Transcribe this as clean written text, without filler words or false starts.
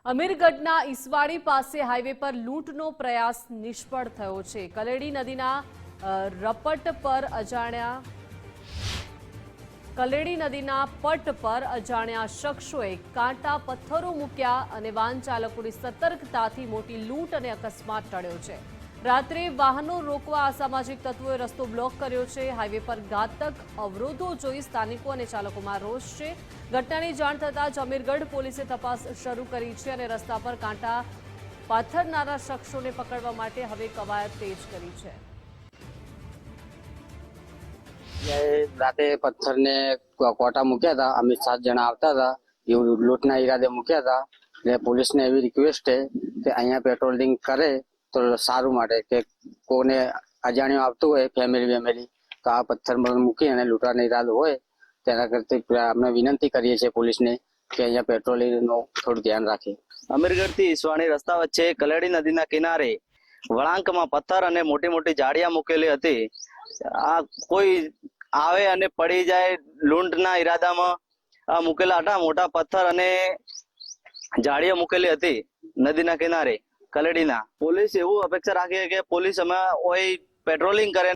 અમીરગઢના ઈસવાડી પાસે હાઈવે પર લૂંટનો પ્રયાસ નિષ્ફળ થયો છે। કલેડી નદીના રપટ પર અજાણ્યા શખ્સોએ કાંટા પથ્થરો મૂક્યા અને વાહન ચાલકોની સતર્કતાથી મોટી લૂંટ અને અકસ્માત ટળ્યો છે। રાત્રે વાહનો રોકવા અસામાજિક તત્વોએ રસ્તો બ્લોક કર્યો છે। હાઈવે પર ઘાતક અવરોધો જોઈ સ્થાનિકો અને ચાલકોમાં રોષ છે। ઘટનાની જાણ થતાં જ અમીરગઢ પોલીસે તપાસ શરૂ કરી છે અને રસ્તા પર કાંટા પાથરનારા શખ્સોને પકડવા માટે હવે કવાયત તેજ કરી છે। राते पत्थर ने कोटा मूक्या था। अमे 7 जना आवता था, ये लूटना इरादे मूक्या था। ने पुलिस ने एवी रिक्वेस्ट है कि अहींया पेट्रोलिंग करे तो सारू माटे के कोने अजाण्यो आवतो होय फैमिली तो आ पत्थर मूकी अने लूंटવાનો इरादो होय तेना करते अमे विनंती करीए छीए पुलिस ने कि अहींया पेट्रोलिंग नो थोडું ध्यान राखे। અમીરગઢ થી ઈસવાણી રસ્તા વચ્ચે કલેડી નદીના કિનારે વળાંકમાં પથ્થર અને મોટી મોટી જાળિયા મૂકેલી હતી। આ કોઈ આવે અને પડી જાય લૂંટના ઈરાદામાં આ મૂકેલા હતા। મોટા પથ્થર અને જાળિયા મૂકેલી હતી નદીના કિનારે કલેડીના। પોલીસ એવું અપેક્ષા રાખે કે પોલીસ અમે ઓય પેટ્રોલિંગ કરે